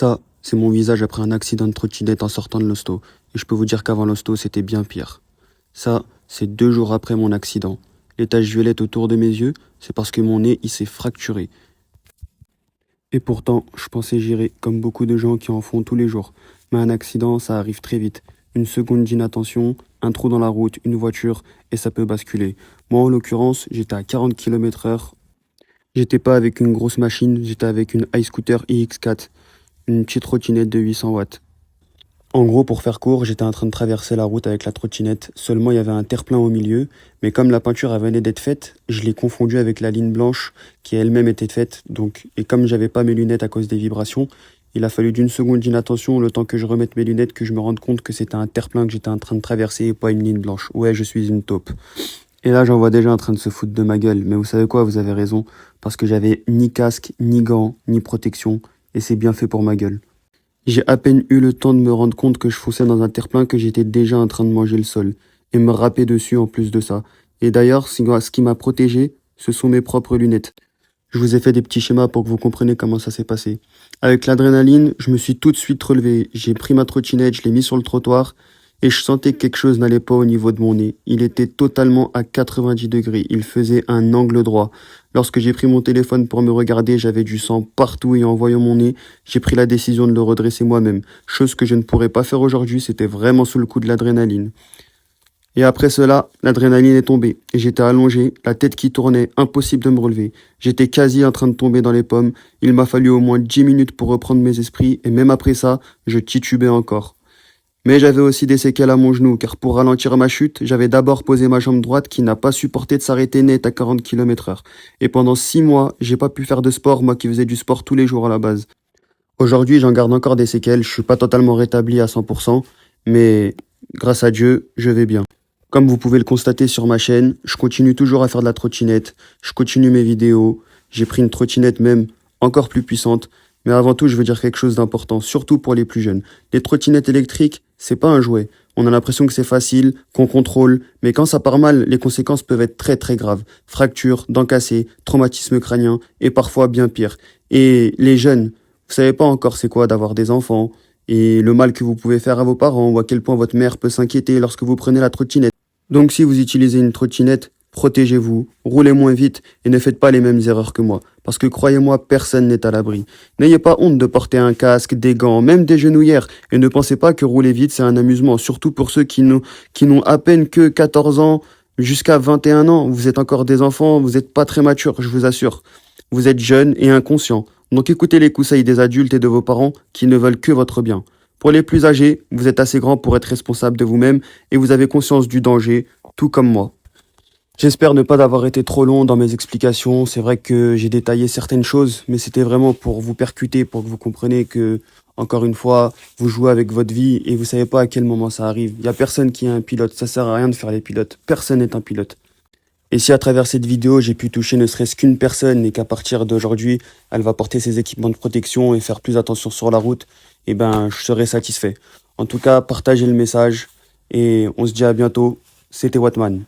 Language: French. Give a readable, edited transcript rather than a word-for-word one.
Ça, c'est mon visage après un accident de trottinette en sortant de l'hosto. Et je peux vous dire qu'avant l'hosto, c'était bien pire. Ça, c'est 2 jours après mon accident. Les taches violettes autour de mes yeux, c'est parce que mon nez, il s'est fracturé. Et pourtant, je pensais gérer comme beaucoup de gens qui en font tous les jours. Mais un accident, ça arrive très vite. Une seconde d'inattention, un trou dans la route, une voiture, et ça peut basculer. Moi, en l'occurrence, j'étais à 40 km/h. J'étais pas avec une grosse machine, j'étais avec une iScooter iX4, une petite trottinette de 800 watts. En gros, pour faire court, j'étais en train de traverser la route avec la trottinette. Seulement, il y avait un terre-plein au milieu. Mais comme la peinture elle venait d'être faite, je l'ai confondue avec la ligne blanche qui elle-même était faite. Et comme j'avais pas mes lunettes à cause des vibrations, il a fallu d'une seconde d'inattention, le temps que je remette mes lunettes, que je me rende compte que c'était un terre-plein que j'étais en train de traverser et pas une ligne blanche. Ouais, je suis une taupe. Et là, j'en vois déjà en train de se foutre de ma gueule. Mais vous savez quoi, vous avez raison. Parce que j'avais ni casque, ni gants, ni protection. Et c'est bien fait pour ma gueule. J'ai à peine eu le temps de me rendre compte que je fonçais dans un terre-plein que j'étais déjà en train de manger le sol. Et me râper dessus en plus de ça. Et d'ailleurs, ce qui m'a protégé, ce sont mes propres lunettes. Je vous ai fait des petits schémas pour que vous compreniez comment ça s'est passé. Avec l'adrénaline, je me suis tout de suite relevé. J'ai pris ma trottinette, je l'ai mis sur le trottoir. Et je sentais que quelque chose n'allait pas au niveau de mon nez. Il était totalement à 90 degrés. Il faisait un angle droit. Lorsque j'ai pris mon téléphone pour me regarder, j'avais du sang partout et en voyant mon nez, j'ai pris la décision de le redresser moi-même. Chose que je ne pourrais pas faire aujourd'hui, c'était vraiment sous le coup de l'adrénaline. Et après cela, l'adrénaline est tombée. Et j'étais allongé, la tête qui tournait, impossible de me relever. J'étais quasi en train de tomber dans les pommes. Il m'a fallu au moins 10 minutes pour reprendre mes esprits et même après ça, je titubais encore. Mais j'avais aussi des séquelles à mon genou, car pour ralentir ma chute, j'avais d'abord posé ma jambe droite qui n'a pas supporté de s'arrêter net à 40 km/h. Et pendant 6 mois, j'ai pas pu faire de sport, moi qui faisais du sport tous les jours à la base. Aujourd'hui, j'en garde encore des séquelles, je suis pas totalement rétabli à 100%, mais grâce à Dieu, je vais bien. Comme vous pouvez le constater sur ma chaîne, je continue toujours à faire de la trottinette, je continue mes vidéos, j'ai pris une trottinette même encore plus puissante. Mais avant tout, je veux dire quelque chose d'important, surtout pour les plus jeunes. Les trottinettes électriques, c'est pas un jouet. On a l'impression que c'est facile, qu'on contrôle, mais quand ça part mal, les conséquences peuvent être très très graves. Fractures, dents cassées, traumatisme crânien, et parfois bien pire. Et les jeunes, vous savez pas encore c'est quoi d'avoir des enfants, et le mal que vous pouvez faire à vos parents, ou à quel point votre mère peut s'inquiéter lorsque vous prenez la trottinette. Donc si vous utilisez une trottinette, protégez-vous, roulez moins vite et ne faites pas les mêmes erreurs que moi. Parce que croyez-moi, personne n'est à l'abri. N'ayez pas honte de porter un casque, des gants, même des genouillères. Et ne pensez pas que rouler vite, c'est un amusement. Surtout pour ceux qui n'ont à peine que 14 ans jusqu'à 21 ans. Vous êtes encore des enfants, vous n'êtes pas très matures, je vous assure. Vous êtes jeunes et inconscients. Donc écoutez les conseils des adultes et de vos parents qui ne veulent que votre bien. Pour les plus âgés, vous êtes assez grands pour être responsables de vous-même et vous avez conscience du danger, tout comme moi. J'espère ne pas avoir été trop long dans mes explications. C'est vrai que j'ai détaillé certaines choses, mais c'était vraiment pour vous percuter, pour que vous compreniez que, encore une fois, vous jouez avec votre vie et vous savez pas à quel moment ça arrive. Il y a personne qui est un pilote. Ça sert à rien de faire les pilotes. Personne n'est un pilote. Et si à travers cette vidéo, j'ai pu toucher ne serait-ce qu'une personne et qu'à partir d'aujourd'hui, elle va porter ses équipements de protection et faire plus attention sur la route, eh ben, je serai satisfait. En tout cas, partagez le message et on se dit à bientôt. C'était Wattman.